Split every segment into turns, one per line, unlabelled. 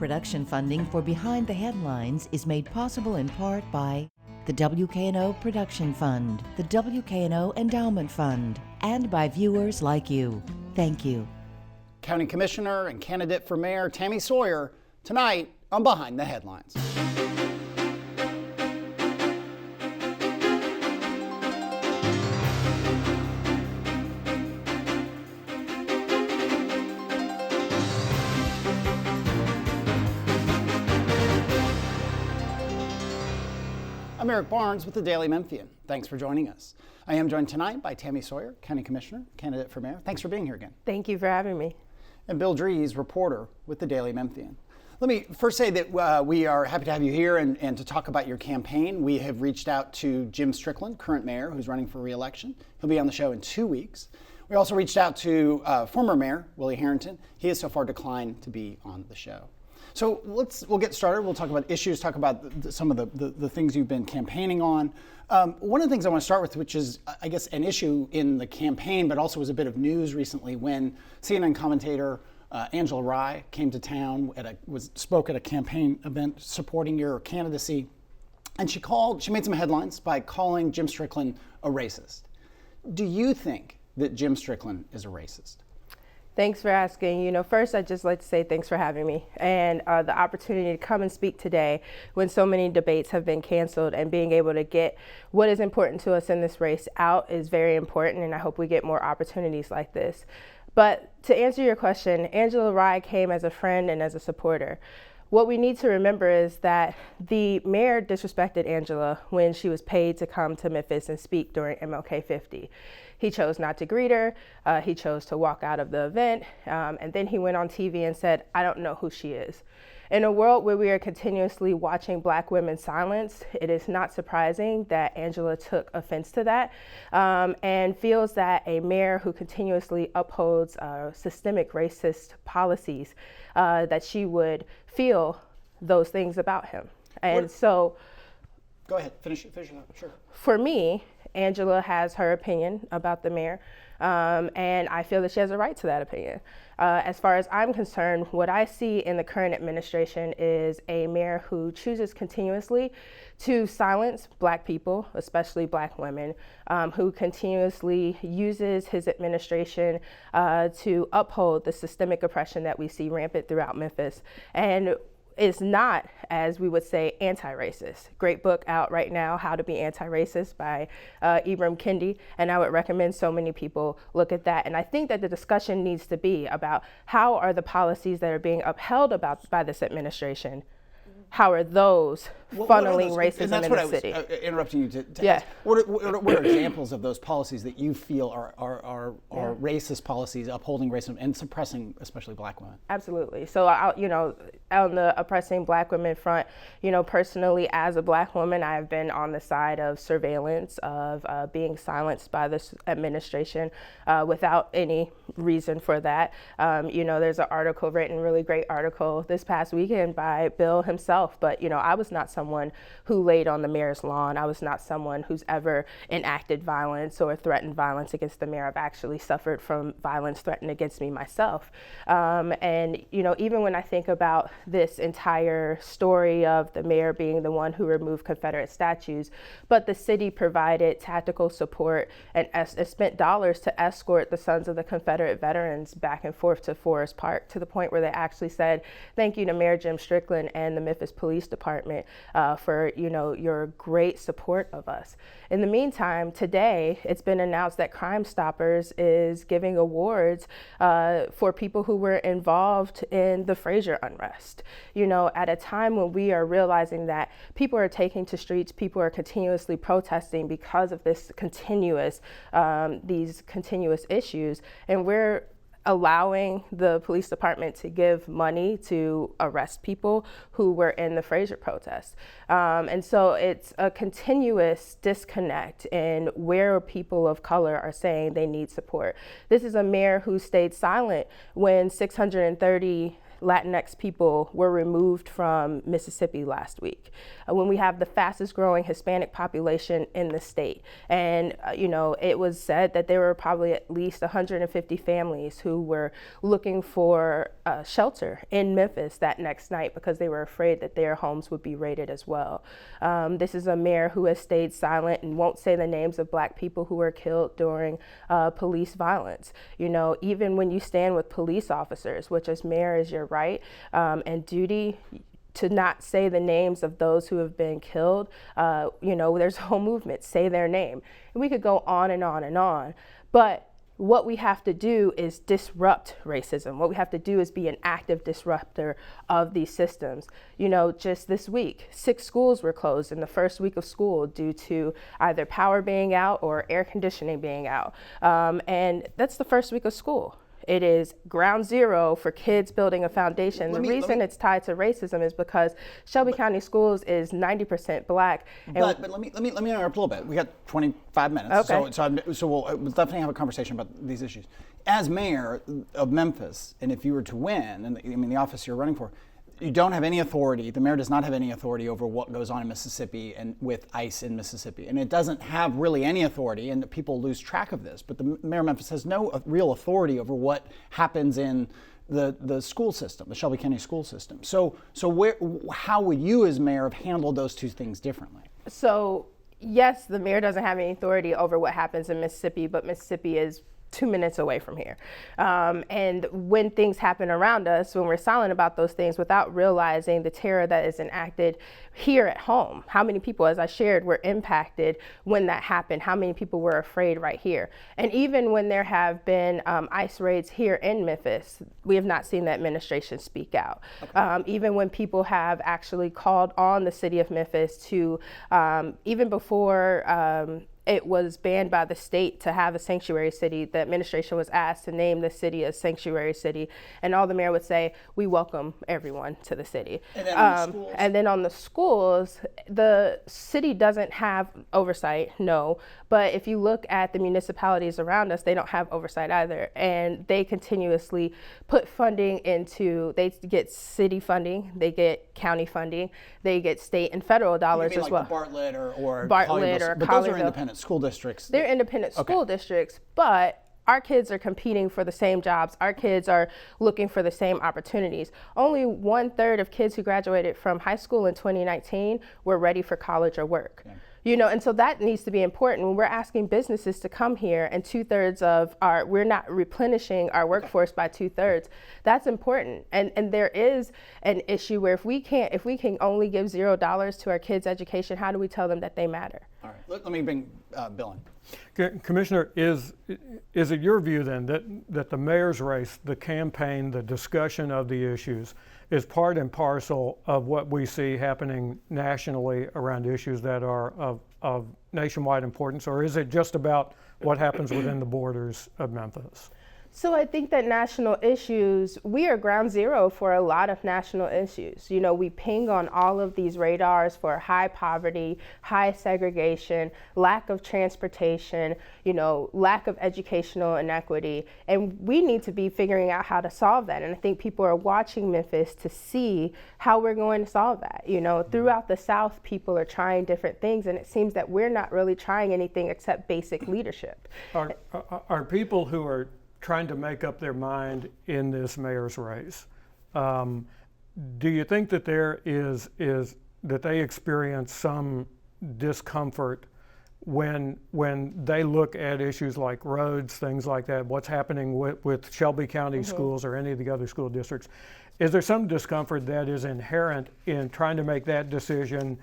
Production funding for Behind the Headlines is made possible in part by the WKNO Production Fund, the WKNO Endowment Fund, and by viewers like you. Thank you.
County Commissioner and candidate for Mayor Tammy Sawyer tonight on Behind the Headlines. I'm Eric Barnes with the Daily Memphian. Thanks for joining us. I am joined tonight by Tammy Sawyer, County Commissioner, candidate for Mayor. Thanks for being here again.
Thank you for having me.
And Bill Dries, reporter with the Daily Memphian. Let me first say that we are happy to have you here and to talk about your campaign. We have reached out to Jim Strickland, current mayor, who's running for re-election. He'll be on the show in 2 weeks. We also reached out to former mayor, Willie Harrington. He has so far declined to be on the show. So we'll get started. We'll talk about issues, talk about some of the things you've been campaigning on. One of the things I want to start with, which is, I guess, an issue in the campaign, but also was a bit of news recently when CNN commentator Angela Rye came to town, spoke at a campaign event supporting your candidacy, and she made some headlines by calling Jim Strickland a racist. Do you think that Jim Strickland is a racist?
Thanks for asking. First, I'd just like to say thanks for having me and the opportunity to come and speak today when so many debates have been canceled, and being able to get what is important to us in this race out is very important, and I hope we get more opportunities like this. But to answer your question, Angela Rye came as a friend and as a supporter. What we need to remember is that the mayor disrespected Angela when she was paid to come to Memphis and speak during MLK 50. He chose not to greet her. He chose to walk out of the event. And then he went on TV and said, "I don't know who she is." In a world where we are continuously watching Black women silenced, it is not surprising that Angela took offense to that and feels that a mayor who continuously upholds systemic racist policies, that she would feel those things about him. And so,
go ahead, finish it up, sure.
For me, Angela has her opinion about the mayor, and I feel that she has a right to that opinion. As far as I'm concerned, what I see in the current administration is a mayor who chooses continuously to silence Black people, especially Black women, who continuously uses his administration to uphold the systemic oppression that we see rampant throughout Memphis, and is not, as we would say, anti-racist. Great book out right now, How to Be Anti-Racist by Ibram Kendi, and I would recommend so many people look at that. And I think that the discussion needs to be about how are the policies that are being upheld by this administration, how are those funneling racism in the city?
I was interrupting you to
yeah.
ask. What are examples of those policies that you feel are racist policies, upholding racism and suppressing especially Black women?
Absolutely. So, on the oppressing Black women front, personally as a Black woman, I've been on the side of surveillance, of being silenced by this administration without any reason for that. There's an article written, really great article this past weekend by Bill himself, but I was not someone who laid on the mayor's lawn. I was not someone who's ever enacted violence or threatened violence against the mayor. I've actually suffered from violence threatened against me myself. And even when I think about this entire story of the mayor being the one who removed Confederate statues, but the city provided tactical support and spent dollars to escort the sons of the Confederate veterans back and forth to Forest Park, to the point where they actually said, "Thank you to Mayor Jim Strickland and the Memphis Police Department for your great support of us." In the meantime, today it's been announced that Crime Stoppers is giving awards for people who were involved in the Frazier unrest. At a time when we are realizing that people are taking to streets, people are continuously protesting because of this these continuous issues, and we're allowing the police department to give money to arrest people who were in the Frazier protests. And so it's a continuous disconnect in where people of color are saying they need support. This is a mayor who stayed silent when 630 Latinx people were removed from Mississippi last week, when we have the fastest growing Hispanic population in the state. And, it was said that there were probably at least 150 families who were looking for shelter in Memphis that next night because they were afraid that their homes would be raided as well. This is a mayor who has stayed silent and won't say the names of Black people who were killed during police violence. Even when you stand with police officers, which as mayor is your right and duty, to not say the names of those who have been killed, there's a whole movement, say their name. And we could go on and on and on. But what we have to do is disrupt racism. What we have to do is be an active disruptor of these systems. Just this week, 6 schools were closed in the first week of school due to either power being out or air conditioning being out. And that's the first week of school. It is ground zero for kids building a foundation. The reason it's tied to racism is because Shelby County Schools is 90% Black.
But let me interrupt a little bit. We got 25 minutes,
okay.
so we'll definitely have a conversation about these issues. As mayor of Memphis, and if you were to win, and the office you're running for, you don't have any authority. The mayor does not have any authority over what goes on in Mississippi and with ICE in Mississippi. And it doesn't have really any authority, and people lose track of this. But the mayor of Memphis has no real authority over what happens in the school system, the Shelby County school system. So how would you as mayor have handled those two things differently?
So yes, the mayor doesn't have any authority over what happens in Mississippi, but Mississippi is 2 minutes away from here. And when things happen around us, when we're silent about those things without realizing the terror that is enacted here at home, how many people, as I shared, were impacted when that happened, how many people were afraid right here. And even when there have been ICE raids here in Memphis, we have not seen the administration speak out. Okay. Even when people have actually called on the city of Memphis to, even before it was banned by the state to have a sanctuary city, the administration was asked to name the city a sanctuary city, and all the mayor would say, we welcome everyone to the city. And then on the schools, the city doesn't have oversight, no, but if you look at the municipalities around us, they don't have oversight either, and they continuously put funding into, they get city funding, they get county funding, they get state and federal dollars as well.
Bartlett or
Bartlett or
but those are independent school districts.
They're independent school districts, but our kids are competing for the same jobs. Our kids are looking for the same opportunities. Only 1/3 of kids who graduated from high school in 2019 were ready for college or work. Yeah. And so that needs to be important. When we're asking businesses to come here and 2/3 of we're not replenishing our workforce by 2/3, that's important. And there is an issue where if we can only give $0 to our kids' education, how do we tell them that they matter?
All right, let me bring Bill in.
Commissioner, is it your view then that the mayor's race, the campaign, the discussion of the issues is part and parcel of what we see happening nationally around issues that are of nationwide importance, or is it just about what happens within the borders of Memphis?
So I think that national issues, we are ground zero for a lot of national issues. We ping on all of these radars for high poverty, high segregation, lack of transportation, lack of educational inequity. And we need to be figuring out how to solve that. And I think people are watching Memphis to see how we're going to solve that. Throughout the South, people are trying different things, and it seems that we're not really trying anything except basic leadership.
Are people who are trying to make up their mind in this mayor's race, do you think that there is that they experience some discomfort when they look at issues like roads, things like that, what's happening with Shelby County schools or any of the other school districts? Is there some discomfort that is inherent in trying to make that decision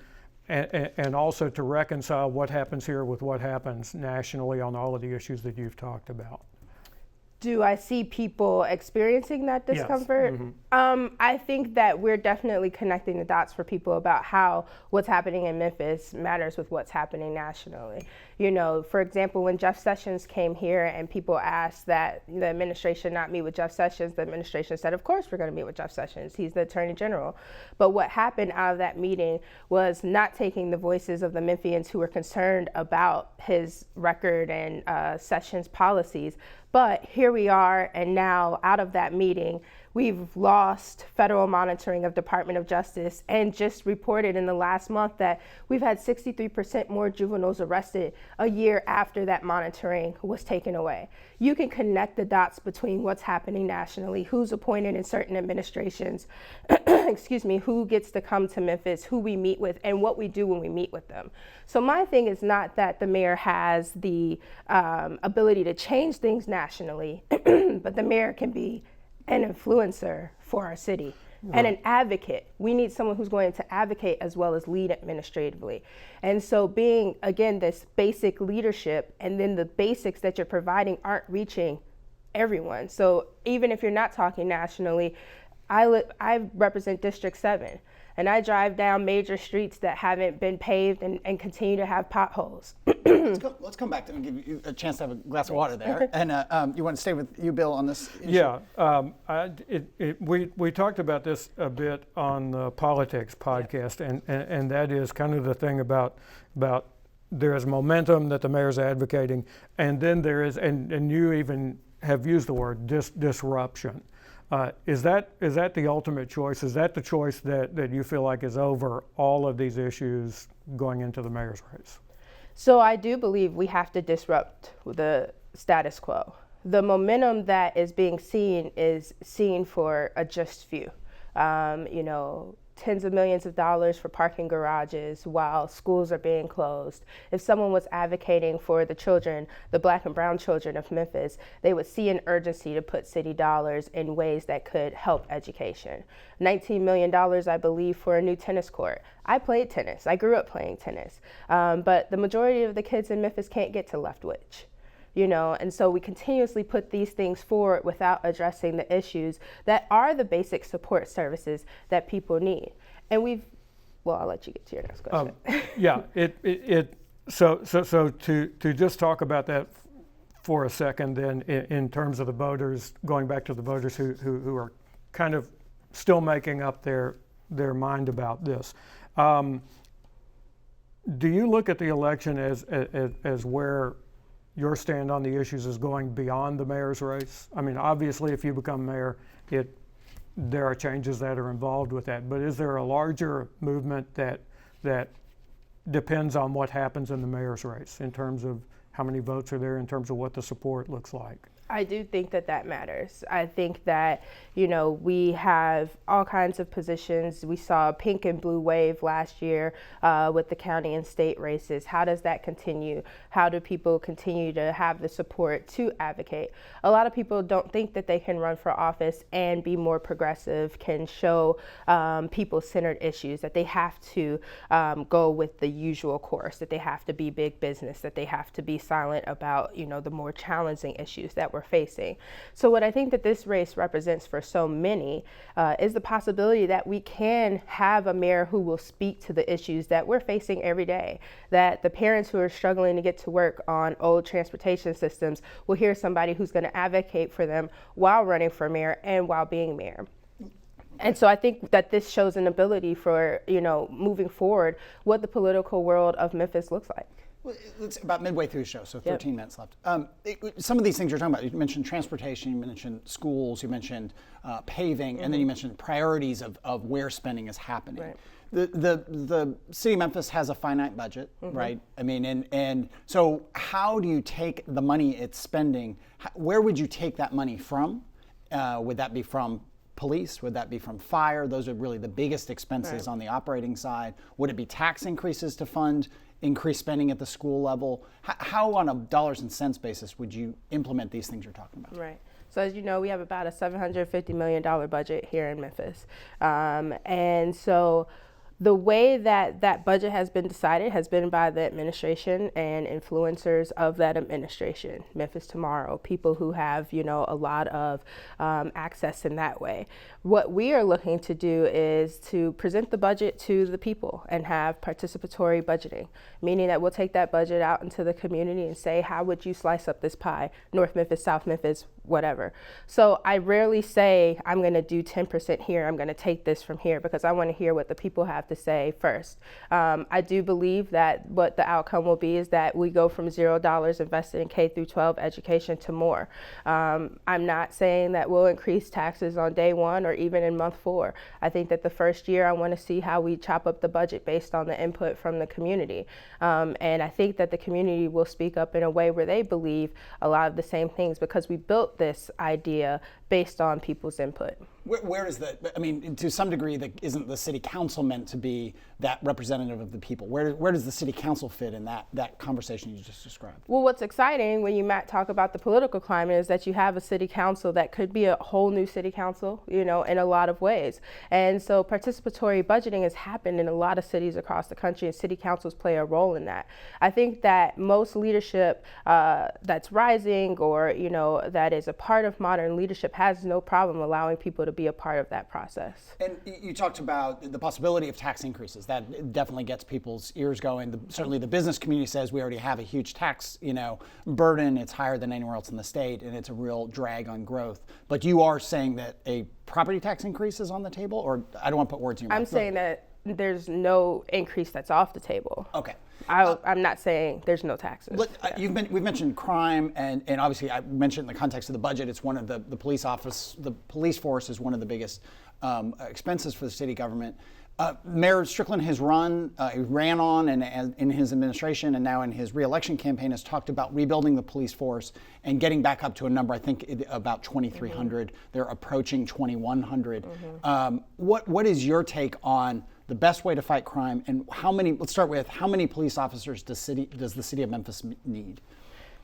and also to reconcile what happens here with what happens nationally on all of the issues that you've talked about?
Do I see people experiencing that discomfort?
Yes. Mm-hmm.
I think that we're definitely connecting the dots for people about how what's happening in Memphis matters with what's happening nationally. For example, when Jeff Sessions came here and people asked that the administration not meet with Jeff Sessions, the administration said, of course we're going to meet with Jeff Sessions. He's the Attorney General. But what happened out of that meeting was not taking the voices of the Memphians who were concerned about his record and Sessions' policies. But here we are, and now out of that meeting, We've lost federal monitoring of Department of Justice, and just reported in the last month that we've had 63% more juveniles arrested a year after that monitoring was taken away. You can connect the dots between what's happening nationally, who's appointed in certain administrations, excuse me, who gets to come to Memphis, who we meet with, and what we do when we meet with them. So my thing is not that the mayor has the ability to change things nationally, but the mayor can be an influencer for our city. Right. And an advocate. We need someone who's going to advocate as well as lead administratively. And so being, again, this basic leadership, and then the basics that you're providing aren't reaching everyone. So even if you're not talking nationally, I represent District 7, and I drive down major streets that haven't been paved and continue to have potholes.
Let's come back to and give you a chance to have a glass of water there. And you want to stay with you, Bill, on this issue?
Yeah, we talked about this a bit on the politics podcast, and that is kind of the thing about there is momentum that the mayor's advocating, and then there is, and you even have used the word disruption. Is that the ultimate choice? Is that the choice that you feel like is over all of these issues going into the mayor's race?
So I do believe we have to disrupt the status quo. The momentum that is being seen is seen for a just few. Tens of millions of dollars for parking garages while schools are being closed. If someone was advocating for the children, the Black and brown children of Memphis, they would see an urgency to put city dollars in ways that could help education. $19 million, I believe, for a new tennis court. I played tennis. I grew up playing tennis. But the majority of the kids in Memphis can't get to Leftwich. And so we continuously put these things forward without addressing the issues that are the basic support services that people need. And I'll let you get to your next question.
Yeah, so to just talk about that for a second then in terms of the voters, going back to the voters who are kind of still making up their mind about this. Do you look at the election as where your stand on the issues is going beyond the mayor's race? I mean, obviously, if you become mayor, there are changes that are involved with that. But is there a larger movement that depends on what happens in the mayor's race in terms of how many votes are there, in terms of what the support looks like?
I do think that matters. I think that, we have all kinds of positions. We saw a pink and blue wave last year with the county and state races. How does that continue? How do people continue to have the support to advocate? A lot of people don't think that they can run for office and be more progressive, can show people-centered issues, that they have to go with the usual course, that they have to be big business, that they have to be silent about, the more challenging issues that we're facing. So what I think that this race represents for so many is the possibility that we can have a mayor who will speak to the issues that we're facing every day, that the parents who are struggling to get to work on old transportation systems will hear somebody who's going to advocate for them while running for mayor and while being mayor. And so I think that this shows an ability for, moving forward, what the political world of Memphis looks like.
Well, it's about midway through the show, so 13 minutes left. Some of these things you're talking about, you mentioned transportation, you mentioned schools, you mentioned paving, and then you mentioned priorities of where spending is happening.
Right.
The city of Memphis has a finite budget, right? I mean, and so how do you take the money it's spending, where would you take that money from? Would that be from police? Would that be from fire? Those are really the biggest expenses on the operating side. Would it be tax increases to fund increased spending at the school level? How on a dollars and cents basis would you implement these things you're talking about?
Right. So as you know, we have about a $750 million budget here in Memphis. And so the way that budget has been decided has been by the administration and influencers of that administration. Memphis Tomorrow, people who have, a lot of access in that way. What we are looking to do is to present the budget to the people and have participatory budgeting, meaning that we'll take that budget out into the community and say, how would you slice up this pie? North Memphis, South Memphis, whatever. So I rarely say, I'm going to do 10% here, I'm going to take this from here, because I want to hear what the people have have to say first. I do believe that what the outcome will be is that we go from $0 invested in K through 12 education to more. I'm not saying that we'll increase taxes on day one or even in month 4. I think that the first year I want to see how we chop up the budget based on the input from the community. And I think that the community will speak up in a way where they believe a lot of the same things, because we built this idea based on people's input.
Where is I mean, to some degree, isn't the city council meant to be that representative of the people? Where does the city council fit in that conversation you just described?
Well, what's exciting when you talk about the political climate is that you have a city council that could be a whole new city council, in a lot of ways. And so participatory budgeting has happened in a lot of cities across the country, and city councils play a role in that. I think that most leadership that's rising or, that is a part of modern leadership has no problem allowing people to be a part of that process.
And you talked about the possibility of tax increases. That definitely gets people's ears going. Certainly the business community says we already have a huge tax, burden. It's higher than anywhere else in the state, and it's a real drag on growth. But you are saying that a property tax increase is on the table, or I don't want to put words in your mouth.
I'm saying that there's no increase that's off the table.
Okay.
I'm not saying there's no taxes.
We've mentioned crime, and obviously I mentioned in the context of the budget, it's one of the police force is one of the biggest expenses for the city government. Mayor Strickland has ran on and in his administration and now in his re-election campaign has talked about rebuilding the police force and getting back up to a number, I think about 2,300. They're approaching 2,100. What is your take on the best way to fight crime, and let's start with how many police officers does the city of Memphis need?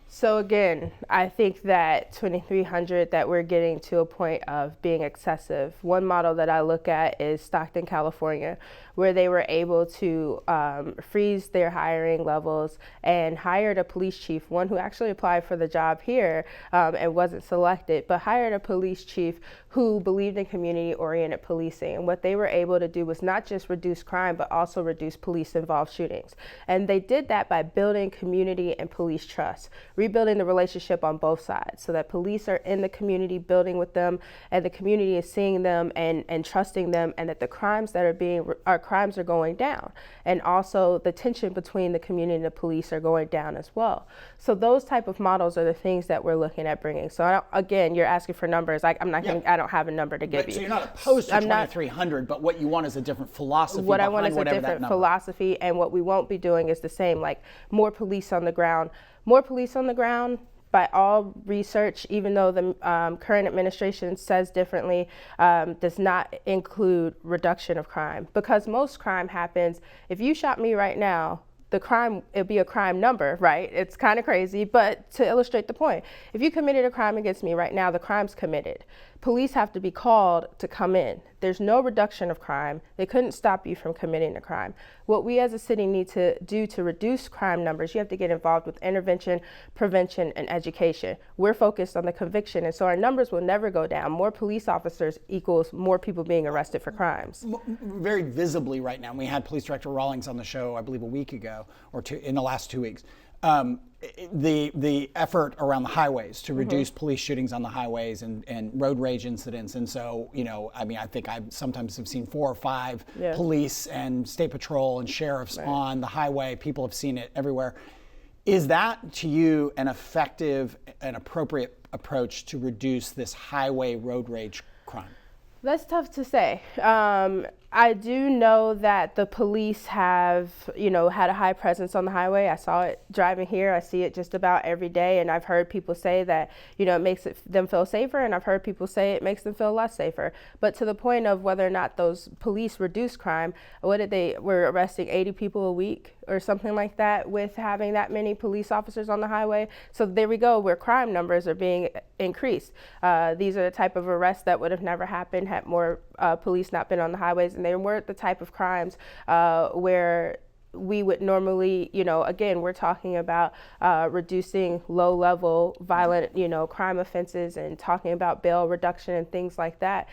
So again, I think that 2,300, that we're getting to a point of being excessive. One model that I look at is Stockton, California, where they were able to freeze their hiring levels and hired a police chief, one who actually applied for the job here and wasn't selected, but hired a police chief who believed in community-oriented policing. And what they were able to do was not just reduce crime, but also reduce police-involved shootings. And they did that by building community and police trust, rebuilding the relationship on both sides so that police are in the community building with them and the community is seeing them and trusting them, and that the crimes that crimes are going down, and also the tension between the community and the police are going down as well. So those type of models are the things that we're looking at bringing. So again, you're asking for numbers. I don't have a number to give you.
So you're not opposed to 2,300, but what you want is a different philosophy.
What I want is a different philosophy, and what we won't be doing is the same, like more police on the ground. More police on the ground, by all research, even though the current administration says differently, does not include reduction of crime. Because most crime happens, if you shot me right now, it'd be a crime number, right? It's kind of crazy, but to illustrate the point, if you committed a crime against me right now, the crime's committed. Police have to be called to come in. There's no reduction of crime. They couldn't stop you from committing a crime. What we as a city need to do to reduce crime numbers, you have to get involved with intervention, prevention, and education. We're focused on the conviction, and so our numbers will never go down. More police officers equals more people being arrested for crimes.
Very visibly right now, we had Police Director Rawlings on the show, I believe a week ago, or in the last 2 weeks. The effort around the highways to reduce police shootings on the highways and road rage incidents. And so, I think I sometimes have seen 4 or 5 police and state patrol and sheriffs on the highway. People have seen it everywhere. Is that to you an effective and appropriate approach to reduce this highway road rage crime?
That's tough to say. I do know that the police have, had a high presence on the highway. I saw it driving here. I see it just about every day. And I've heard people say that, it makes them feel safer. And I've heard people say it makes them feel less safer. But to the point of whether or not those police reduce crime, we're arresting 80 people a week or something like that with having that many police officers on the highway. So there we go, where crime numbers are being increased. These are the type of arrests that would have never happened had more police not been on the highways. And they weren't the type of crimes where we would normally, again, we're talking about reducing low-level violent, crime offenses and talking about bail reduction and things like that,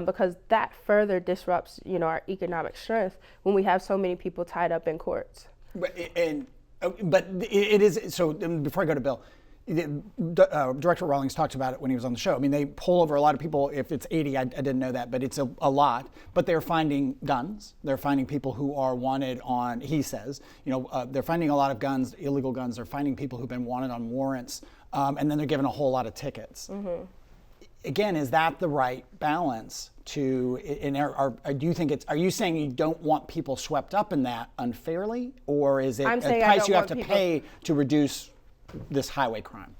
because that further disrupts, our economic strength when we have so many people tied up in courts.
But it is, so before I go to Bill, Director Rawlings talked about it when he was on the show. I mean, they pull over a lot of people. If it's 80, I didn't know that, but it's a lot. But they're finding guns. They're finding people who are wanted on, he says, they're finding a lot of guns, illegal guns. They're finding people who've been wanted on warrants, and then they're given a whole lot of tickets. Mm-hmm. Again, is that the right balance to, do you think are you saying you don't want people swept up in that unfairly? Or is it a price you have to pay to reduce this highway crime?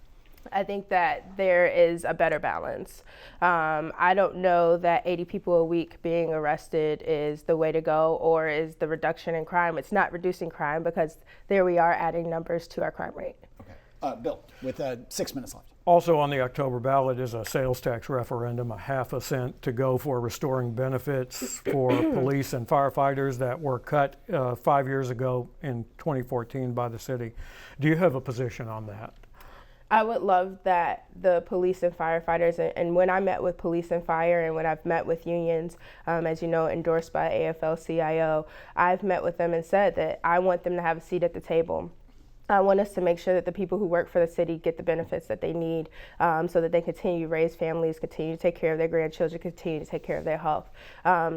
I think that there is a better balance. I don't know that 80 people a week being arrested is the way to go, or is the reduction in crime. It's not reducing crime, because there we are adding numbers to our crime rate.
Okay. Bill, with 6 minutes left.
Also on the October ballot is a sales tax referendum, a half a cent to go for restoring benefits for police and firefighters that were cut 5 years ago in 2014 by the city. Do you have a position on that?
I would love that the police and firefighters, and when I met with police and fire, and when I've met with unions, as you know, endorsed by AFL-CIO, I've met with them and said that I want them to have a seat at the table. I want us to make sure that the people who work for the city get the benefits that they need, so that they continue to raise families, continue to take care of their grandchildren, continue to take care of their health.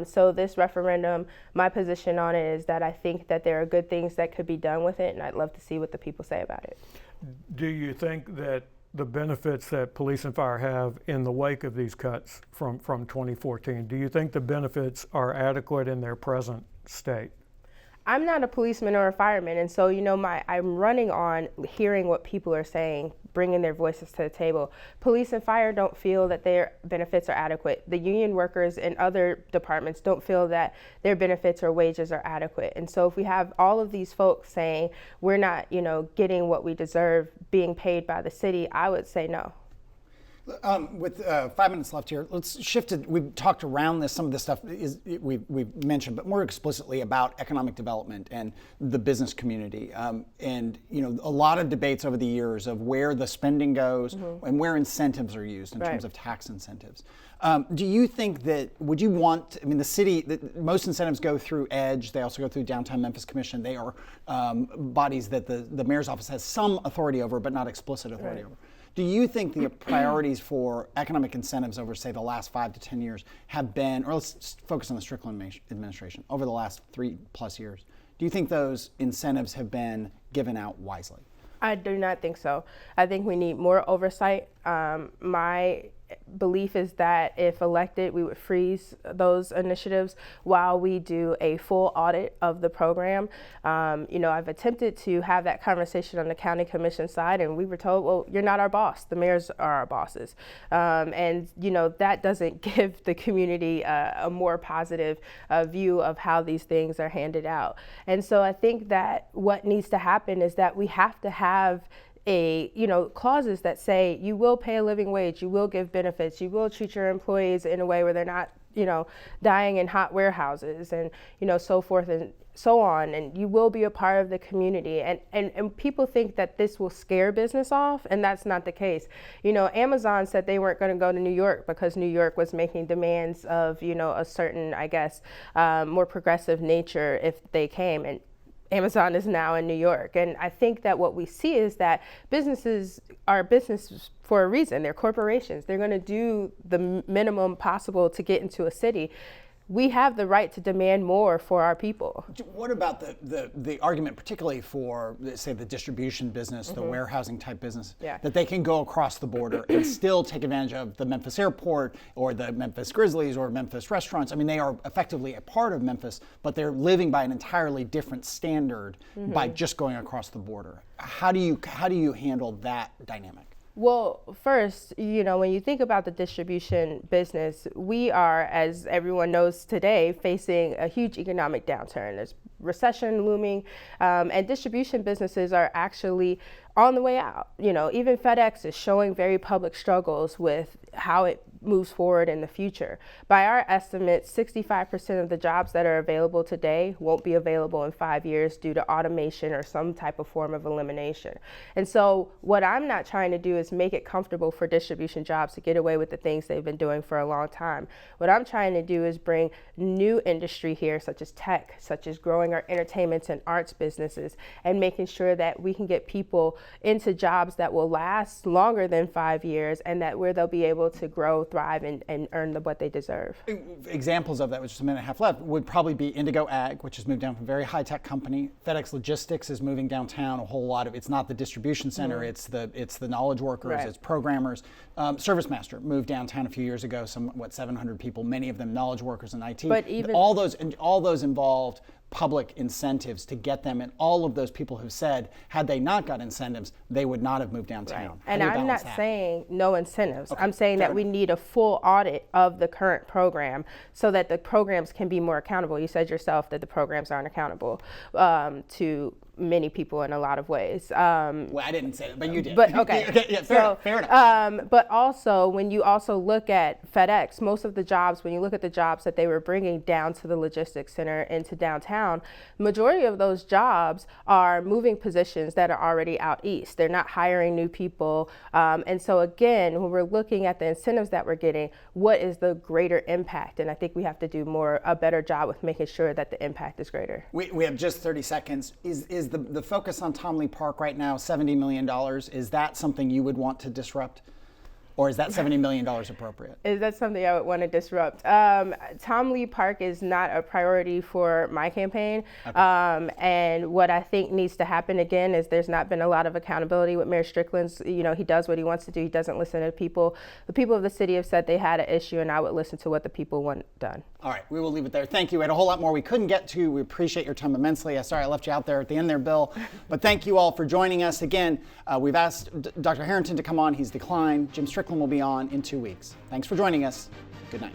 So this referendum, my position on it is that I think that there are good things that could be done with it, and I'd love to see what the people say about it.
Do you think that the benefits that police and fire have in the wake of these cuts from 2014, do you think the benefits are adequate in their present state?
I'm not a policeman or a fireman, and so I'm running on hearing what people are saying, bringing their voices to the table. Police and fire don't feel that their benefits are adequate. The union workers in other departments don't feel that their benefits or wages are adequate. And so if we have all of these folks saying we're not, getting what we deserve, being paid by the city, I would say no.
With 5 minutes left here, let's shift to, we've talked around this, some of this stuff we've mentioned, but more explicitly about economic development and the business community. And a lot of debates over the years of where the spending goes and where incentives are used in terms of tax incentives. Do you think that, would you want, the city, most incentives go through EDGE, they also go through Downtown Memphis Commission. They are bodies that the mayor's office has some authority over, but not explicit authority over. Do you think the priorities for economic incentives over, say, the last 5 to 10 years have been, or let's focus on the Strickland administration, over the last 3+ years, do you think those incentives have been given out wisely?
I do not think so. I think we need more oversight. My belief is that if elected, we would freeze those initiatives while we do a full audit of the program. I've attempted to have that conversation on the county commission side, and we were told, well, you're not our boss. The mayors are our bosses. And that doesn't give the community a more positive view of how these things are handed out. And so I think that what needs to happen is that we have to have clauses that say you will pay a living wage, you will give benefits, you will treat your employees in a way where they're not, dying in hot warehouses and, so forth and so on, and you will be a part of the community. And people think that this will scare business off, and that's not the case. Amazon said they weren't going to go to New York because New York was making demands of, a certain, more progressive nature if they came. And Amazon is now in New York. And I think that what we see is that businesses are businesses for a reason. They're corporations. They're going to do the minimum possible to get into a city. We have the right to demand more for our people.
What about the argument, particularly for, say, the distribution business, the warehousing type business, that they can go across the border and still take advantage of the Memphis airport or the Memphis Grizzlies or Memphis restaurants? They are effectively a part of Memphis, but they're living by an entirely different standard by just going across the border. How do you handle that dynamic?
Well, first, when you think about the distribution business, we are, as everyone knows today, facing a huge economic downturn. There's recession looming, and distribution businesses are actually on the way out. Even FedEx is showing very public struggles with how it moves forward in the future. By our estimates, 65% of the jobs that are available today won't be available in 5 years due to automation or some type of form of elimination. And so what I'm not trying to do is make it comfortable for distribution jobs to get away with the things they've been doing for a long time. What I'm trying to do is bring new industry here, such as tech, such as growing our entertainment and arts businesses, and making sure that we can get people into jobs that will last longer than 5 years, and that where they'll be able to grow, thrive, and earn what they deserve.
Examples of that, with just a minute and a half left, would probably be Indigo Ag, which has moved down from a very high-tech company. FedEx Logistics is moving downtown. A whole lot of it's not the distribution center, it's the knowledge workers, it's programmers. ServiceMaster moved downtown a few years ago. 700 people, many of them knowledge workers in IT.
But even
all those involved public incentives to get them, and all of those people who said had they not got incentives, they would not have moved downtown.
Right. And I'm not saying no incentives.
Okay.
I'm saying that we need a full audit of the current program so that the programs can be more accountable. You said yourself that the programs aren't accountable to many people in a lot of ways.
Well, I didn't say that, but you did.
But okay,
yeah, fair enough.
But also, when you also look at FedEx, most of the jobs, when you look at the jobs that they were bringing down to the logistics center into downtown, majority of those jobs are moving positions that are already out east. They're not hiring new people. And so again, when we're looking at the incentives that we're getting, what is the greater impact? And I think we have to do a better job with making sure that the impact is greater.
We have just 30 seconds. Is the focus on Tom Lee Park right now, $70 million, is that something you would want to disrupt? Or is that $70 million appropriate?
Is that something I would want to disrupt? Tom Lee Park is not a priority for my campaign. Okay. And what I think needs to happen again is there's not been a lot of accountability with Mayor Strickland. He does what he wants to do. He doesn't listen to people. The people of the city have said they had an issue, and I would listen to what the people want done.
All right, we will leave it there. Thank you. We had a whole lot more we couldn't get to. We appreciate your time immensely. Sorry I left you out there at the end there, Bill. But thank you all for joining us. Again, we've asked Dr. Harrington to come on. He's declined. Jim Strickland will be on in 2 weeks. Thanks for joining us. Good night.